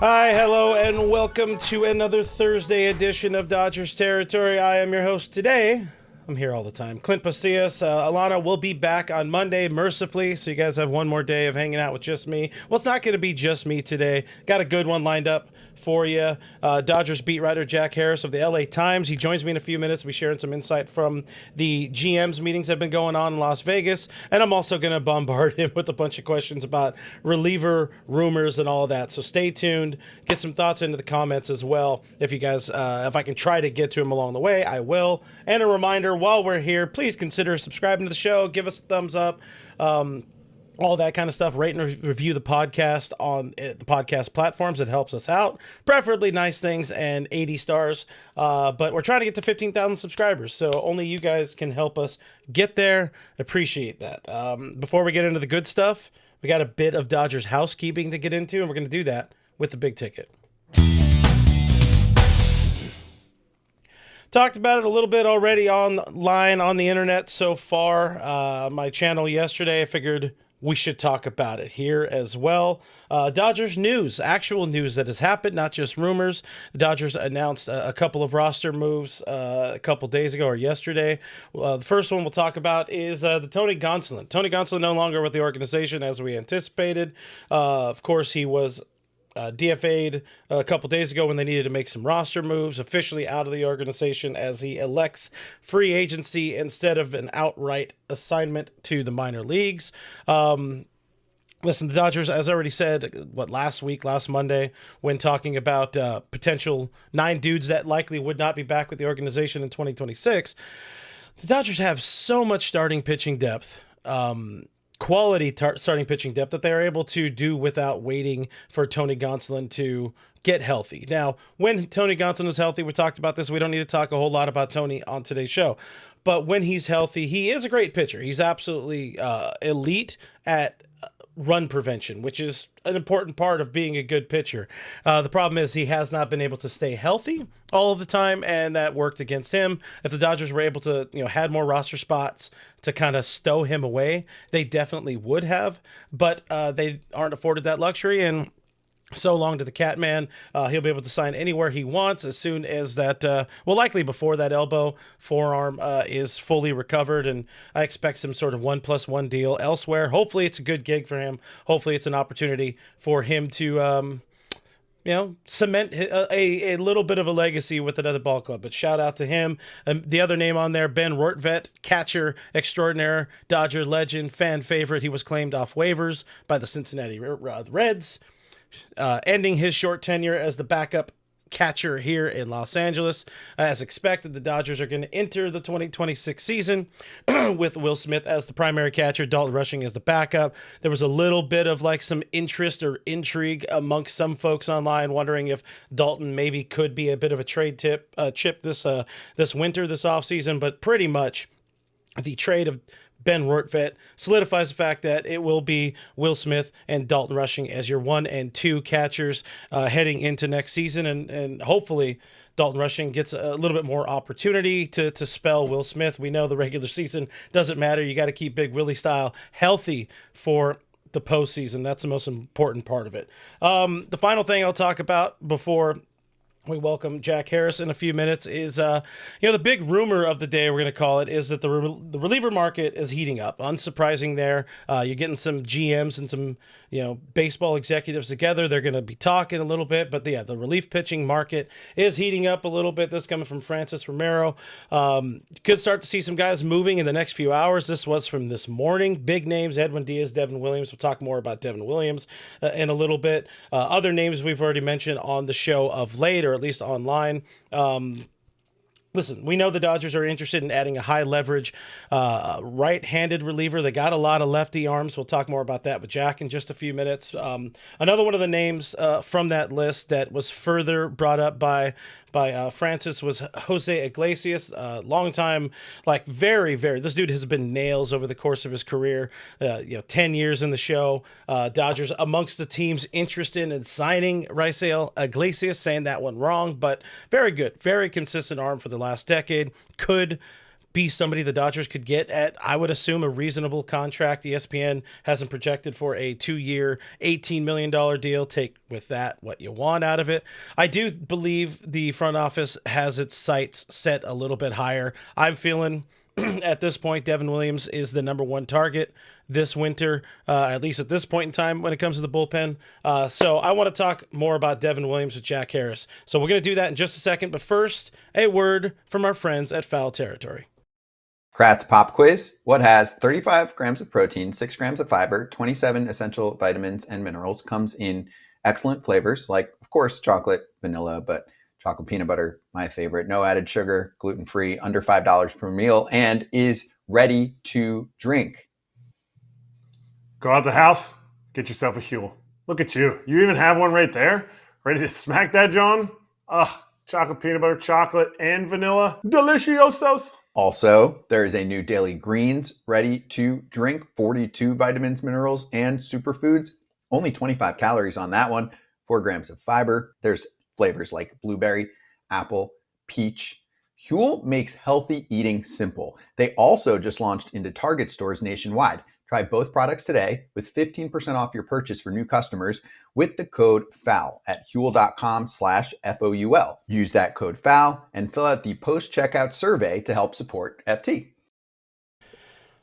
Hi, hello, and welcome to another Thursday edition of Dodgers Territory. I am your host today. I'm here all the time. Clint Pasillas. Alana will be back on Monday, mercifully, so you guys have one more day of hanging out with just me. Well, it's not going to be just me today. Got a good one lined up for you. Dodgers beat writer Jack Harris of the LA Times. He joins me in a few minutes. We'll be sharing some insight from the GM's meetings that have been going on in Las Vegas. And I'm also going to bombard him with a bunch of questions about reliever rumors and all of that. So stay tuned. Get some thoughts into the comments as well. If you guys, if I can try to get to him along the way, I will. And a reminder, while we're here, please consider subscribing to the show. Give us a thumbs up. All that kind of stuff. Rate and review the podcast on the podcast platforms. It helps us out. Preferably nice things and 80 stars. But we're trying to get to 15,000 subscribers. So only you guys can help us get there. Appreciate that. Before we get into the good stuff, we got a bit of Dodgers housekeeping to get into, and we're going to do that with the big ticket. Talked about it a little bit already online on the internet so far. My channel yesterday, I figured we should talk about it here as well. Dodgers news, actual news that has happened, not just rumors. The Dodgers announced a couple of roster moves a couple days ago or yesterday. The first one we'll talk about is the Tony Gonsolin. Tony Gonsolin no longer with the organization as we anticipated. Of course, he was DFA'd a couple days ago when they needed to make some roster moves, officially out of the organization as he elects free agency instead of an outright assignment to the minor leagues. Listen, the Dodgers, as I already said, last Monday, when talking about potential 9 dudes that likely would not be back with the organization in 2026, the Dodgers have so much starting pitching depth. Quality starting pitching depth that they're able to do without waiting for Tony Gonsolin to get healthy. Now, when Tony Gonsolin is healthy, we talked about this. We don't need to talk a whole lot about Tony on today's show. But when he's healthy, he is a great pitcher. He's absolutely elite at run prevention, which is an important part of being a good pitcher. The problem is he has not been able to stay healthy all of the time, and that worked against him. If the Dodgers were able to, had more roster spots to kind of stow him away, they definitely would have, but they aren't afforded that luxury, and so long to the Catman. He'll be able to sign anywhere he wants as soon as that, likely before that elbow forearm is fully recovered. And I expect some sort of 1+1 deal elsewhere. Hopefully it's a good gig for him. Hopefully it's an opportunity for him to, cement a little bit of a legacy with another ball club. But shout out to him. The other name on there, Ben Rortvedt, catcher extraordinaire, Dodger legend, fan favorite. He was claimed off waivers by the Cincinnati Reds. Ending his short tenure as the backup catcher here in Los Angeles. As expected, the Dodgers are going to enter the 2026 season with Will Smith as the primary catcher, Dalton Rushing as the backup. There was a little bit of some interest or intrigue amongst some folks online, wondering if Dalton maybe could be a bit of a trade chip this winter, this offseason, but pretty much the trade of Ben Rortvedt solidifies the fact that it will be Will Smith and Dalton Rushing as your 1 and 2 catchers heading into next season. And hopefully Dalton Rushing gets a little bit more opportunity to spell Will Smith. We know the regular season doesn't matter. You got to keep Big Willie style healthy for the postseason. That's the most important part of it. The final thing I'll talk about before we welcome Jack Harris in a few minutes is, the big rumor of the day, we're going to call it, is that the reliever market is heating up. Unsurprising there. You're getting some GMs and some, baseball executives together. They're going to be talking a little bit, but the relief pitching market is heating up a little bit. This coming from Francis Romero. Could start to see some guys moving in the next few hours. This was from this morning. Big names, Edwin Diaz, Devin Williams. We'll talk more about Devin Williams in a little bit. Other names we've already mentioned on the show of late, or at least online. Listen, we know the Dodgers are interested in adding a high leverage right-handed reliever. They got a lot of lefty arms. We'll talk more about that with Jack in just a few minutes. Another one of the names from that list that was further brought up by Francis was Jose Iglesias. Long time, very, very, this dude has been nails over the course of his career. 10 years in the show. Dodgers amongst the teams interested in signing Raisel Iglesias, saying that one wrong, but very good, very consistent arm for the last decade. Could be somebody the Dodgers could get at, I would assume, a reasonable contract. ESPN has him projected for a 2-year, $18 million deal. Take with that what you want out of it. I do believe the front office has its sights set a little bit higher. I'm feeling at this point, Devin Williams is the number one target this winter, at least at this point in time when it comes to the bullpen. So I want to talk more about Devin Williams with Jack Harris. So we're going to do that in just a second. But first, a word from our friends at Foul Territory. Kratz Pop Quiz. What has 35 grams of protein, 6 grams of fiber, 27 essential vitamins and minerals, comes in excellent flavors like, of course, chocolate, vanilla, but chocolate peanut butter, my favorite. No added sugar, gluten-free, under $5 per meal, and is ready to drink. Go out the house, get yourself a Huel. Look at you. You even have one right there. Ready to smack that, John? Chocolate peanut butter, chocolate, and vanilla. Deliciosos. Also, there is a new Daily Greens ready to drink. 42 vitamins, minerals, and superfoods. Only 25 calories on that one. 4 grams of fiber. There's flavors like blueberry, apple, peach. Huel makes healthy eating simple. They also just launched into Target stores nationwide. Try both products today with 15% off your purchase for new customers with the code FOUL at huel.com/FOUL. Use that code FOUL and fill out the post-checkout survey to help support FT.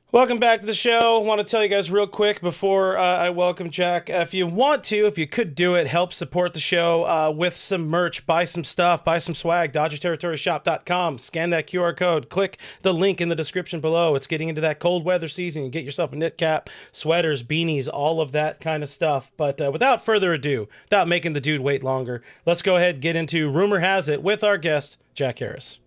Welcome back to the show. I want to tell you guys real quick before I welcome Jack. If you want to, if you could do it, help support the show with some merch. Buy some stuff. Buy some swag. DodgerTerritoryShop.com. Scan that QR code. Click the link in the description below. It's getting into that cold weather season. You get yourself a knit cap, sweaters, beanies, all of that kind of stuff. But without further ado, without making the dude wait longer, let's go ahead and get into Rumor Has It with our guest, Jack Harris.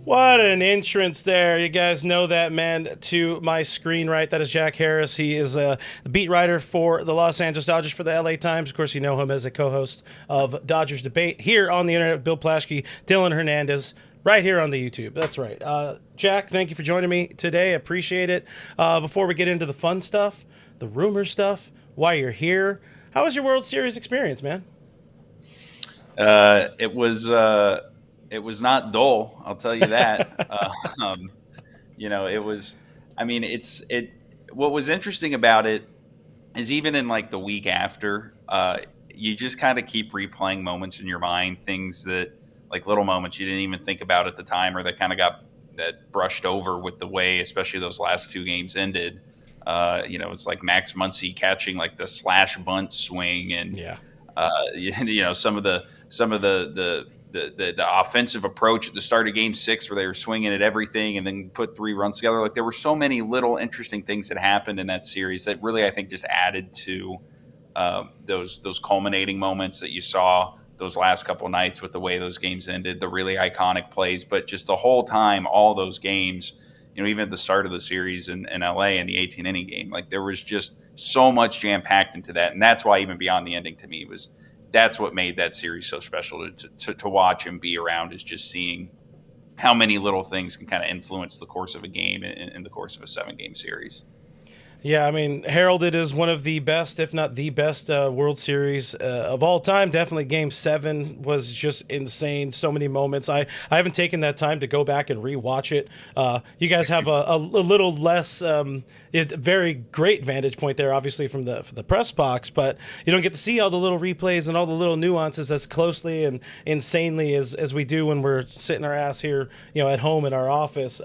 What an entrance there. You guys know that man to my screen, right? That is Jack Harris. He is a beat writer for the Los Angeles Dodgers for the LA Times. Of course, you know him as a co-host of Dodgers Debate here on the internet. Bill Plaschke, Dylan Hernandez, right here on the YouTube. That's right. Jack, thank you for joining me today. Appreciate it. Before we get into the fun stuff, the rumor stuff, why you're here, how was your World Series experience, man? It was not dull, I'll tell you that. It was, what was interesting about it is even in like the week after, you just kind of keep replaying moments in your mind, things that like little moments you didn't even think about at the time, or that kind of got that brushed over with the way, especially those last 2 games ended. It's like Max Muncy catching like the slash bunt swing and, some of the offensive approach at the start of Game 6 where they were swinging at everything and then put 3 runs together. Like there were so many little interesting things that happened in that series that really, I think, just added to those culminating moments that you saw those last couple nights with the way those games ended, the really iconic plays. But just the whole time, all those games, even at the start of the series in LA in the 18-inning game, like there was just so much jam-packed into that. And that's why even beyond the ending to me that's what made that series so special to watch and be around, is just seeing how many little things can kind of influence the course of a game in the course of a 7-game series. Yeah, I mean, heralded as one of the best, if not the best, World Series of all time. Definitely Game 7 was just insane. So many moments. I haven't taken that time to go back and rewatch it. You guys have a little less, very great vantage point there, obviously, from the press box, but you don't get to see all the little replays and all the little nuances as closely and insanely as we do when we're sitting our ass here, at home in our office.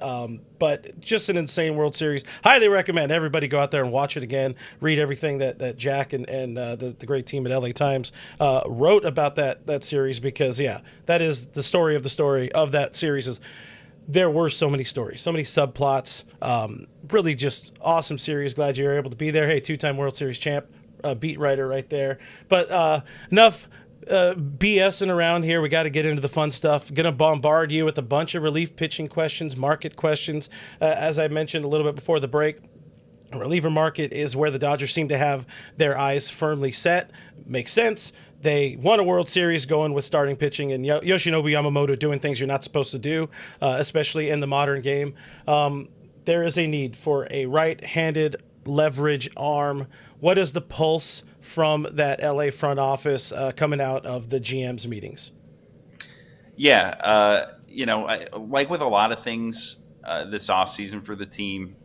But just an insane World Series. Highly recommend everybody go out there and watch it again. Read everything that Jack and the great team at LA Times wrote about that series, because, that is the story of that series. Is there were so many stories, so many subplots. Really just awesome series. Glad you were able to be there. Hey, 2-time World Series champ, beat writer right there. But enough BSing around here. We got to get into the fun stuff. Gonna bombard you with a bunch of relief pitching questions, market questions. As I mentioned a little bit before the break, reliever market is where the Dodgers seem to have their eyes firmly set. Makes sense. They won a World Series going with starting pitching and Yoshinobu Yamamoto doing things you're not supposed to do, especially in the modern game. There is a need for a right-handed leverage arm. What is the pulse from that LA front office coming out of the GM's meetings? Yeah, like with a lot of things this offseason for the team,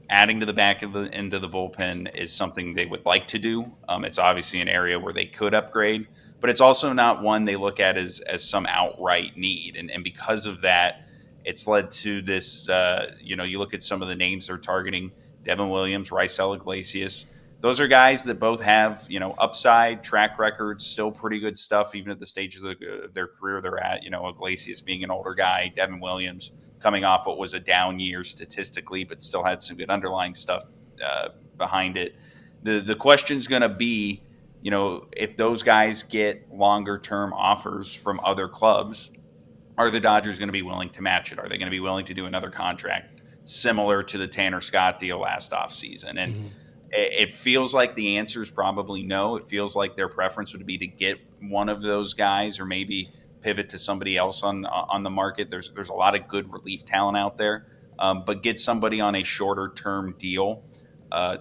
adding to the back of the end of the bullpen is something they would like to do. It's obviously an area where they could upgrade, but it's also not one they look at as some outright need. And because of that, it's led to this, you look at some of the names they're targeting: Devin Williams, Raisel, Iglesias. Those are guys that both have, upside, track records, still pretty good stuff, even at the stage of their career they're at. Iglesias being an older guy, Devin Williams coming off what was a down year statistically, but still had some good underlying stuff behind it. The question's going to be, if those guys get longer term offers from other clubs, are the Dodgers going to be willing to match it? Are they going to be willing to do another contract similar to the Tanner Scott deal last offseason? And it feels like the answer is probably no. It feels like their preference would be to get one of those guys, or maybe pivot to somebody else on the market. There's a lot of good relief talent out there, but get somebody on a shorter term deal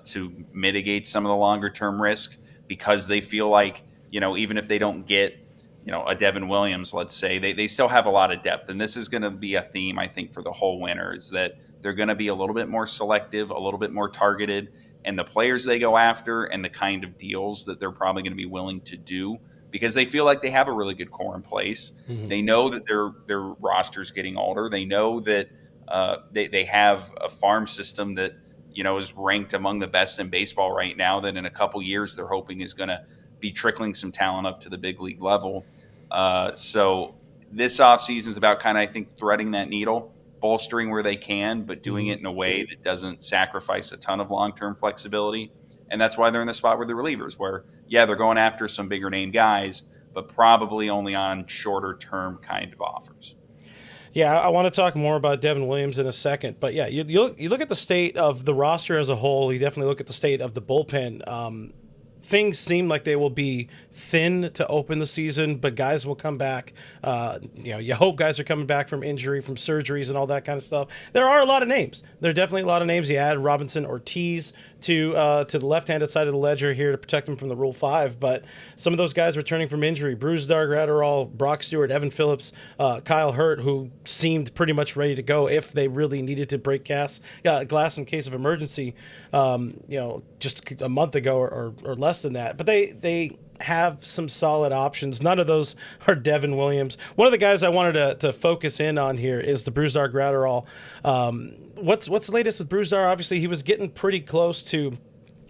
to mitigate some of the longer term risk, because they feel like, even if they don't get a Devin Williams, let's say, they still have a lot of depth. And this is going to be a theme, I think, for the whole winter, is that they're going to be a little bit more selective, a little bit more targeted, and the players they go after and the kind of deals that they're probably going to be willing to do, because they feel like they have a really good core in place. They know that their roster's getting older. They know that they have a farm system that, is ranked among the best in baseball right now, that in a couple years they're hoping is going to be trickling some talent up to the big league level. So this offseason is about kind of, I think, threading that needle, bolstering where they can, but doing it in a way that doesn't sacrifice a ton of long-term flexibility. And that's why they're in the spot where the relievers, where, they're going after some bigger name guys, but probably only on shorter term kind of offers. Yeah, I want to talk more about Devin Williams in a second, but you look at the state of the roster as a whole. You definitely look at the state of the bullpen. Things seem like they will be thin to open the season, but guys will come back. You hope guys are coming back from injury, from surgeries, and all that kind of stuff. There are a lot of names. There are definitely a lot of names. You add Robinson Ortiz to the left-handed side of the ledger here to protect him from the Rule 5, but some of those guys returning from injury: Brusdar Graterol, Brock Stewart, Evan Phillips, Kyle Hurt, who seemed pretty much ready to go if they really needed to break glass in case of emergency, just a month ago or less than that. But they have some solid options. None of those are Devin Williams. One of the guys I wanted to focus in on here is the Brusdar Graterol. What's the latest with Brusdar? Obviously, he was getting pretty close to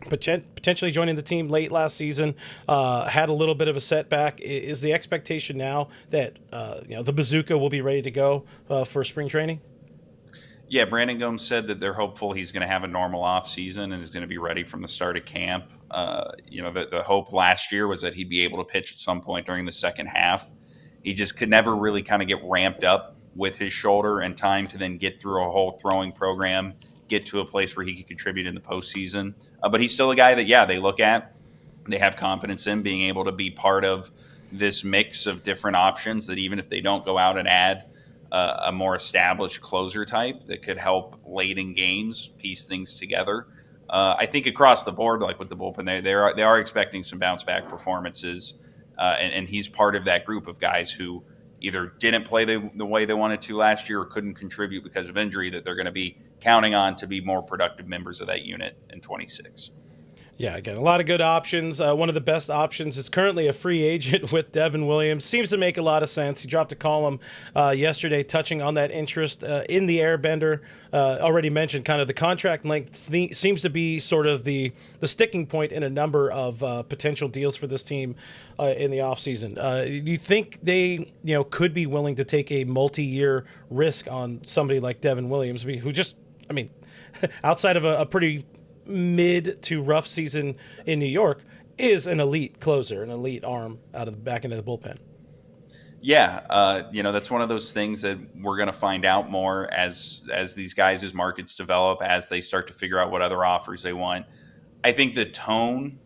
potentially joining the team late last season. Had a little bit of a setback. Is the expectation now that the bazooka will be ready to go for spring training? Yeah, Brandon Gomes said that they're hopeful he's going to have a normal offseason and is going to be ready from the start of camp. The hope last year was that he'd be able to pitch at some point during the second half. He just could never really kind of get ramped up with his shoulder and time to then get through a whole throwing program, get to a place where he could contribute in the postseason. But he's still a guy that, they look at, they have confidence in being able to be part of this mix of different options, that even if they don't go out and add a more established closer type that could help late in games piece things together. I think across the board, like with the bullpen, they are expecting some bounce back performances, and he's part of that group of guys who either didn't play the way they wanted to last year or couldn't contribute because of injury, that they're going to be counting on to be more productive members of that unit in 26. Yeah, again, a lot of good options. One of the best options is currently a free agent with Devin Williams. Seems to make a lot of sense. He dropped a column yesterday touching on that interest in the Airbender. Already mentioned kind of the contract length seems to be sort of the sticking point in a number of potential deals for this team in the offseason. Do you think they could be willing to take a multi-year risk on somebody like Devin Williams, who just, outside of a pretty mid to rough season in New York, is an elite closer, an elite arm out of the back end of the bullpen? Yeah, that's one of those things that we're going to find out more as these guys' markets develop, as they start to figure out what other offers they want. I think the tone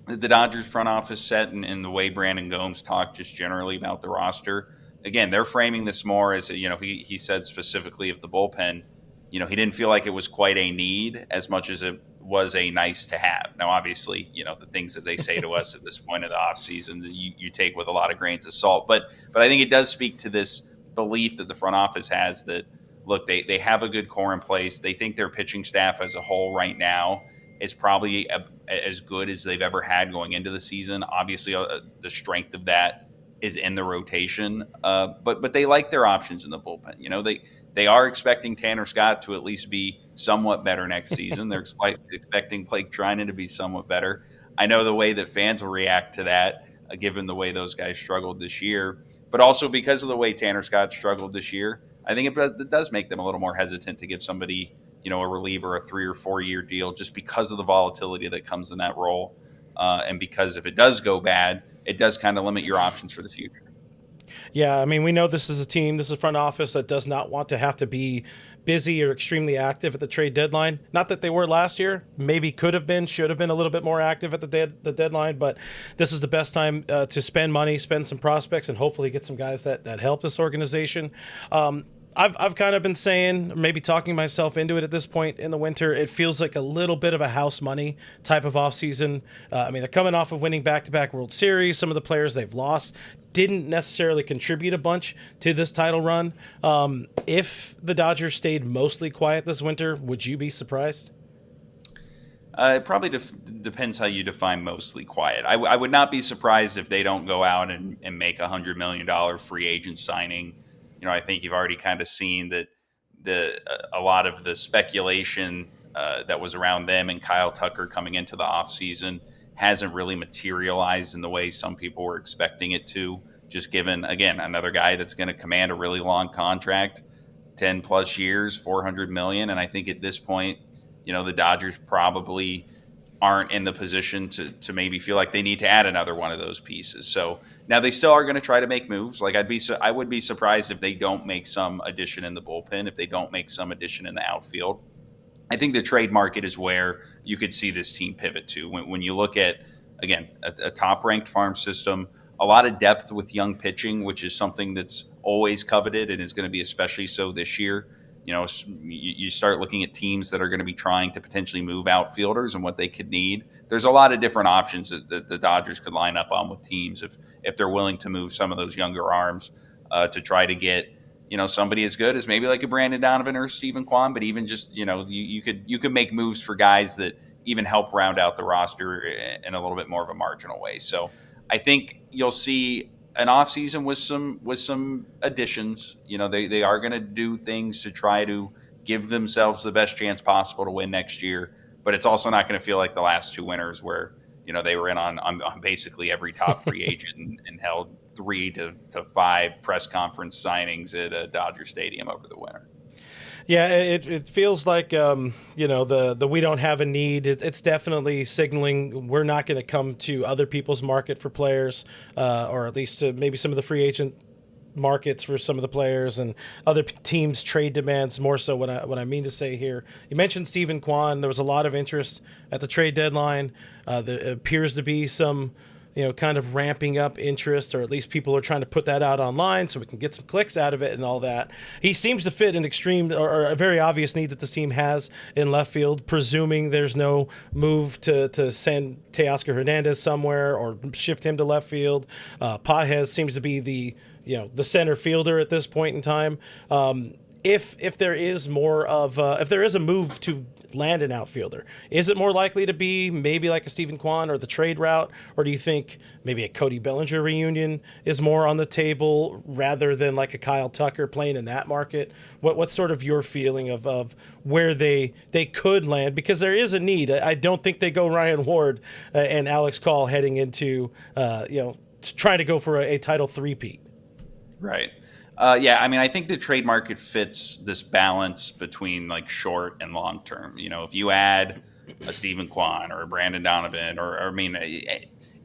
that the Dodgers front office set and the way Brandon Gomes talked just generally about the roster, again, they're framing this more as, he said specifically of the bullpen, he didn't feel like it was quite a need as much as it was a nice to have. Now, obviously, the things that they say to us at this point of the offseason, you take with a lot of grains of salt. But I think it does speak to this belief that the front office has that, look, they have a good core in place. They think their pitching staff as a whole right now is probably as good as they've ever had going into the season. Obviously, the strength of that is in the rotation, but they like their options in the bullpen. They are expecting Tanner Scott to at least be somewhat better next season. They're expecting Blake Trinan to be somewhat better. I know the way that fans will react to that, given the way those guys struggled this year, but also because of the way Tanner Scott struggled this year, I think it does make them a little more hesitant to give somebody, a reliever, a 3 or 4 year deal, just because of the volatility that comes in that role. And because if it does go bad, it does kind of limit your options for the future. Yeah, I mean, we know this is a team, this is a front office that does not want to have to be busy or extremely active at the trade deadline. Not that they were last year. Maybe could have been, should have been a little bit more active at the deadline, but this is the best time to spend money, spend some prospects, and hopefully get some guys that help this organization. I've kind of been saying, maybe talking myself into it at this point in the winter, it feels like a little bit of a house money type of offseason. I mean, they're coming off of winning back-to-back World Series. Some of the players they've lost didn't necessarily contribute a bunch to this title run. If the Dodgers stayed mostly quiet this winter, would you be surprised? It probably depends how you define mostly quiet. I would not be surprised if they don't go out and make $100 million free agent signing. I think you've already kind of seen that a lot of the speculation that was around them and Kyle Tucker coming into the offseason hasn't really materialized in the way some people were expecting it to, just given, again, another guy that's going to command a really long contract, 10 plus years, $400 million. And I think at this point, the Dodgers probably aren't in the position to maybe feel like they need to add another one of those pieces. So now they still are going to try to make moves. Like I would be surprised if they don't make some addition in the bullpen, if they don't make some addition in the outfield. I think the trade market is where you could see this team pivot to. When you look at, again, a top-ranked farm system, a lot of depth with young pitching, which is something that's always coveted and is going to be especially so this year. You start looking at teams that are going to be trying to potentially move outfielders and what they could need. There's a lot of different options that the Dodgers could line up on with teams if they're willing to move some of those younger arms to try to get somebody as good as maybe like a Brandon Donovan or a Steven Kwan, but even just you could make moves for guys that even help round out the roster in a little bit more of a marginal way. So I think you'll see an offseason with some additions. They are going to do things to try to give themselves the best chance possible to win next year, but it's also not going to feel like the last two winters where they were in on basically every top free agent and held 3 to 5 press conference signings at Dodger Stadium over the winter. Yeah, it feels like the we don't have a need. It's definitely signaling we're not going to come to other people's market for players, or at least to maybe some of the free agent markets for some of the players and other teams' trade demands. More so, what I mean to say here, you mentioned Steven Kwan. There was a lot of interest at the trade deadline. There appears to be some kind of ramping up interest, or at least people are trying to put that out online so we can get some clicks out of it and all that. He seems to fit an extreme or a very obvious need that this team has in left field, presuming there's no move to send Teoscar Hernandez somewhere or shift him to left field. Pages seems to be the center fielder at this point in time. If there is more of if there is a move to land an outfielder, is it more likely to be maybe like a Steven Kwan or the trade route, or do you think maybe a Cody Bellinger reunion is more on the table rather than like a Kyle Tucker playing in that market? What's sort of your feeling of where they could land, because there is a need? I don't think they go Ryan Ward and Alex Call heading into trying to go for a title three-peat. Right. Yeah, I mean, I think the trade market fits this balance between like short and long term. If you add a Steven Kwan or a Brandon Donovan or I mean,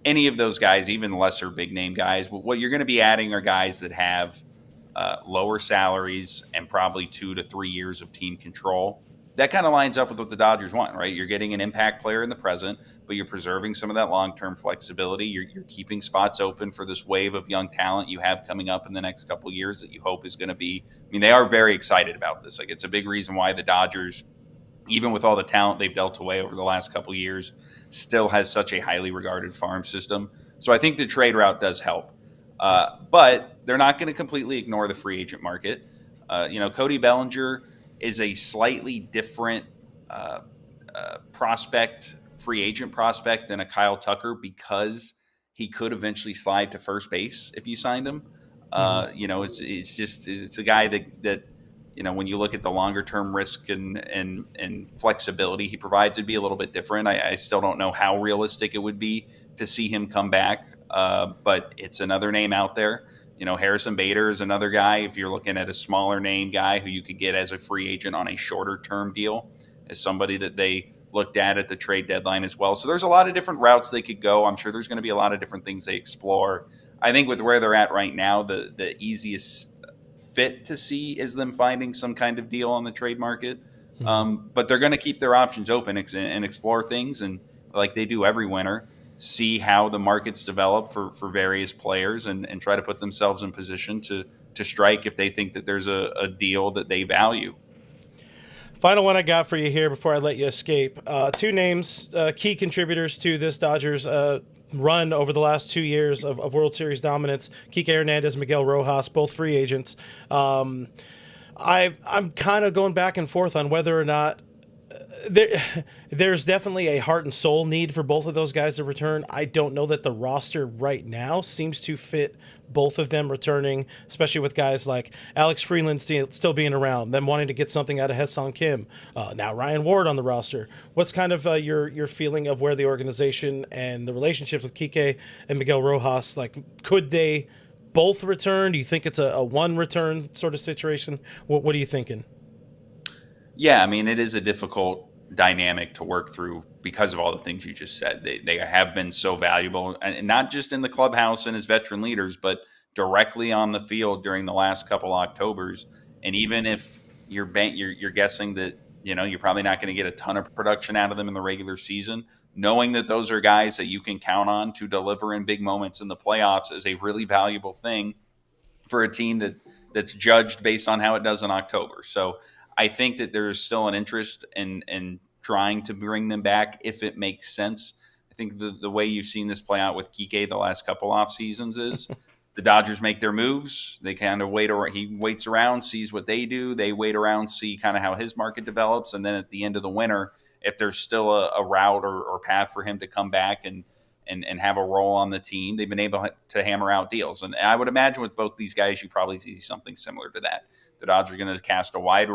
any of those guys, even lesser big name guys, what you're going to be adding are guys that have lower salaries and probably 2 to 3 years of team control. That kind of lines up with what the Dodgers want, right? You're getting an impact player in the present, but you're preserving some of that long-term flexibility. You're keeping spots open for this wave of young talent you have coming up in the next couple of years that you hope is going to be. I mean, they are very excited about this. Like, it's a big reason why the Dodgers even with all the talent they've dealt away over the last couple of years, still has such a highly regarded farm system. So I think the trade route does help. But they're not going to completely ignore the free agent market. Cody Bellinger is a slightly different free agent prospect than a Kyle Tucker because he could eventually slide to first base if you signed him. It's a guy that when you look at the longer term risk and flexibility he provides, it'd be a little bit different. I still don't know how realistic it would be to see him come back, but it's another name out there. Harrison Bader is another guy. If you're looking at a smaller name guy who you could get as a free agent on a shorter term deal, as somebody that they looked at the trade deadline as well. So there's a lot of different routes they could go. I'm sure there's going to be a lot of different things they explore. I think with where they're at right now, the easiest fit to see is them finding some kind of deal on the trade market. But they're going to keep their options open and explore things. And like they do every winter, see how the markets develop for various players and try to put themselves in position to strike if they think that there's a deal that they value. Final one I got for you here before I let you escape. Two names, key contributors to this Dodgers run over the last 2 years of World Series dominance. Kiké Hernandez, Miguel Rojas, both free agents. I'm kind of going back and forth on whether or not there's definitely a heart and soul need for both of those guys to return. I don't know that the roster right now seems to fit both of them returning, especially with guys like Alex Freeland still being around, them wanting to get something out of Ha-Seong Kim, now Ryan Ward on the roster. What's kind of your feeling of where the organization and the relationships with Kiké and Miguel Rojas, could they both return? Do you think it's a one return sort of situation? What are you thinking? Yeah, I mean, it is a difficult dynamic to work through because of all the things you just said. They have been so valuable, and not just in the clubhouse and as veteran leaders, but directly on the field during the last couple Octobers. And even if you're guessing that you're probably not going to get a ton of production out of them in the regular season, knowing that those are guys that you can count on to deliver in big moments in the playoffs is a really valuable thing for a team that's judged based on how it does in October. So I think that there's still an interest in trying to bring them back if it makes sense. I think the way you've seen this play out with Kiké the last couple off seasons is the Dodgers make their moves. They kind of wait around. He waits around, sees what they do. They wait around, see kind of how his market develops. And then at the end of the winter, if there's still a route or path for him to come back and have a role on the team, they've been able to hammer out deals. And I would imagine with both these guys, you probably see something similar to that. The Dodgers are going to cast a wide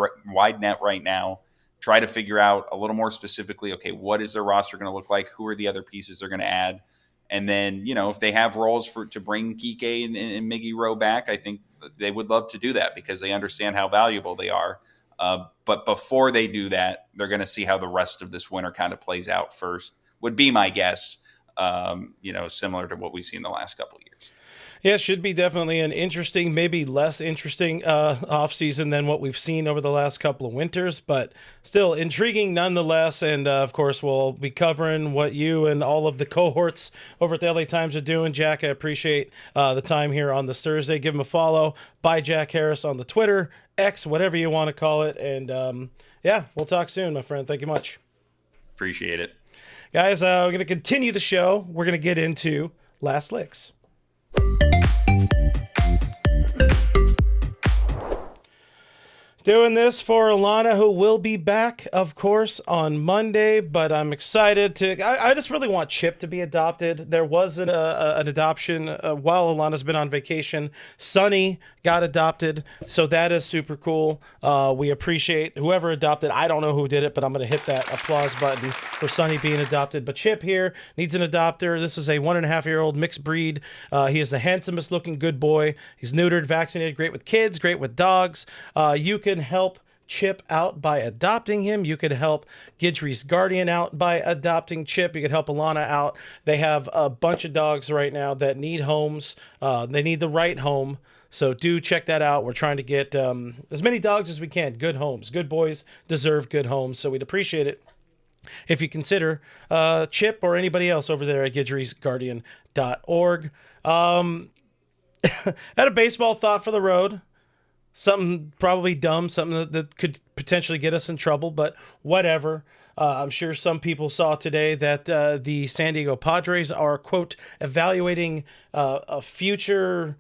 net right now, try to figure out a little more specifically, okay, what is their roster going to look like? Who are the other pieces they're going to add? And then, if they have roles to bring Kiké and Miggy Rowe back, I think they would love to do that because they understand how valuable they are. But before they do that, they're going to see how the rest of this winter kind of plays out first, would be my guess, similar to what we've seen the last couple of years. Yeah, it should be definitely an interesting, maybe less interesting offseason than what we've seen over the last couple of winters, but still intriguing nonetheless. And, of course, we'll be covering what you and all of the cohorts over at the LA Times are doing. Jack, I appreciate the time here on this Thursday. Give him a follow. By Jack Harris on the Twitter, X, whatever you want to call it. And, we'll talk soon, my friend. Thank you much. Appreciate it. Guys, we're going to continue the show. We're going to get into Last Licks. Doing this for Alana, who will be back, of course, on Monday, but I'm excited I just really want Chip to be adopted. There was an adoption while Alana's been on vacation. Sonny got adopted, so that is super cool. We appreciate whoever adopted. I don't know who did it, but I'm going to hit that applause button for Sonny being adopted. But Chip here needs an adopter. This is a 1.5-year-old mixed breed. He is the handsomest looking good boy. He's neutered, vaccinated, great with kids, great with dogs. You can help Chip out by adopting him. You could help Guidry's guardian out by adopting Chip. You could help Alana out. They have a bunch of dogs right now that need homes. They need the right home. So do check that out. We're trying to get as many dogs as we can. Good homes. Good boys deserve good homes. So we'd appreciate it if you consider Chip or anybody else over there at guidrysguardian.org. Had a baseball thought for the road. something probably dumb, something that could potentially get us in trouble, but whatever. I'm sure some people saw today that the San Diego Padres are, quote, evaluating a future,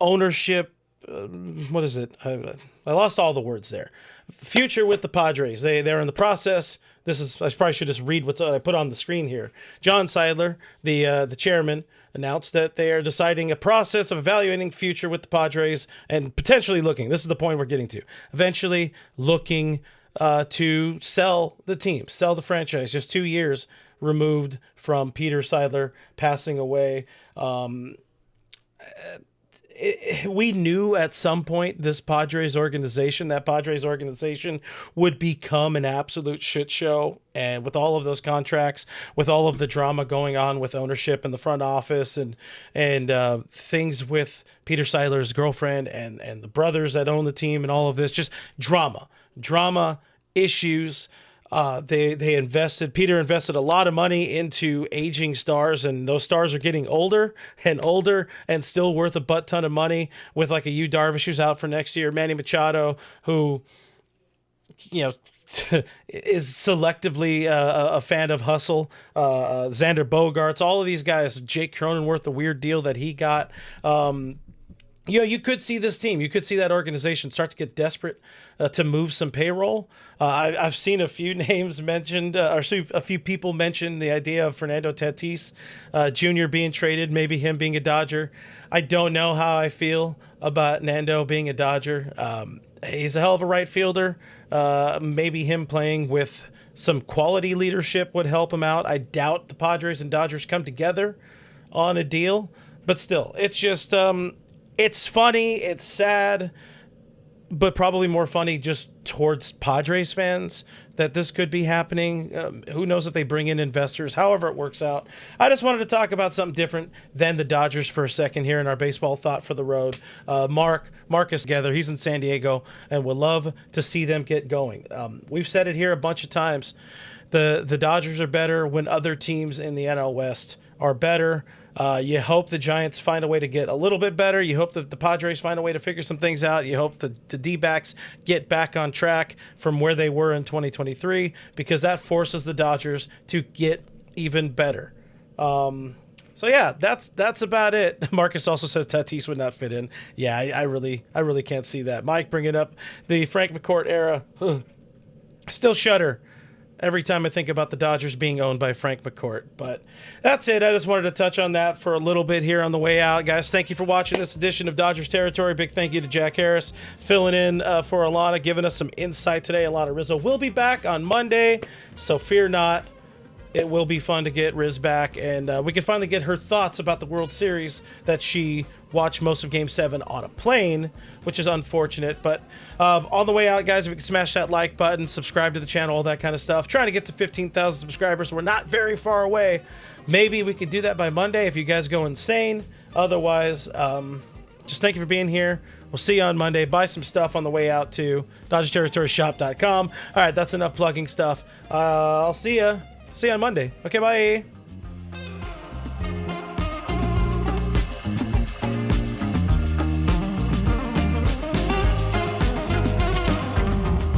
ownership. What is it? I lost all the words there. Future with the Padres. They're in the process. I probably should just read what I put on the screen here. John Seidler, the chairman, announced that they are deciding a process of evaluating future with the Padres and potentially looking. This is the point we're getting to. Eventually looking to sell the team, sell the franchise. Just 2 years removed from Peter Seidler passing away. We knew at some point that Padres organization would become an absolute shit show. And with all of those contracts, with all of the drama going on with ownership in the front office and things with Peter Seidler's girlfriend and the brothers that own the team and all of this, just drama issues. Peter invested a lot of money into aging stars, and those stars are getting older and still worth a butt ton of money, with like a Yu Darvish who's out for next year, Manny Machado, who, is selectively a fan of hustle, Xander Bogaerts, all of these guys, Jake Cronenworth, the weird deal that he got. You could see this team, you could see that organization start to get desperate to move some payroll. I've seen a few names mentioned, a few people mention the idea of Fernando Tatis Jr. being traded, maybe him being a Dodger. I don't know how I feel about Nando being a Dodger. He's a hell of a right fielder. Maybe him playing with some quality leadership would help him out. I doubt the Padres and Dodgers come together on a deal, but still, it's just... it's funny, it's sad, but probably more funny just towards Padres fans that this could be happening. Who knows if they bring in investors, however it works out. I just wanted to talk about something different than the Dodgers for a second here in our baseball thought for the road. Marcus together, he's in San Diego, and would love to see them get going. We've said it here a bunch of times. The Dodgers are better when other teams in the NL West are better. You hope the Giants find a way to get a little bit better. You hope that the Padres find a way to figure some things out. You hope that the D-backs get back on track from where they were in 2023, because that forces the Dodgers to get even better. So yeah, that's about it. Marcus also says Tatis would not fit in. Yeah, I really can't see that. Mike bringing up the Frank McCourt era. Still shudder every time I think about the Dodgers being owned by Frank McCourt. But that's it. I just wanted to touch on that for a little bit here on the way out. Guys, thank you for watching this edition of Dodgers Territory. Big thank you to Jack Harris filling in for Alana, giving us some insight today. Alana Rizzo will be back on Monday, so fear not. It will be fun to get Riz back, and we can finally get her thoughts about the World Series that she watched most of Game 7 on a plane, which is unfortunate. But on the way out, guys, if you can smash that like button, subscribe to the channel, all that kind of stuff. Trying to get to 15,000 subscribers. We're not very far away. Maybe we could do that by Monday if you guys go insane. Otherwise, just thank you for being here. We'll see you on Monday. Buy some stuff on the way out to DodgersTerritoryShop.com. All right, that's enough plugging stuff. I'll see you. See you on Monday. Okay, bye.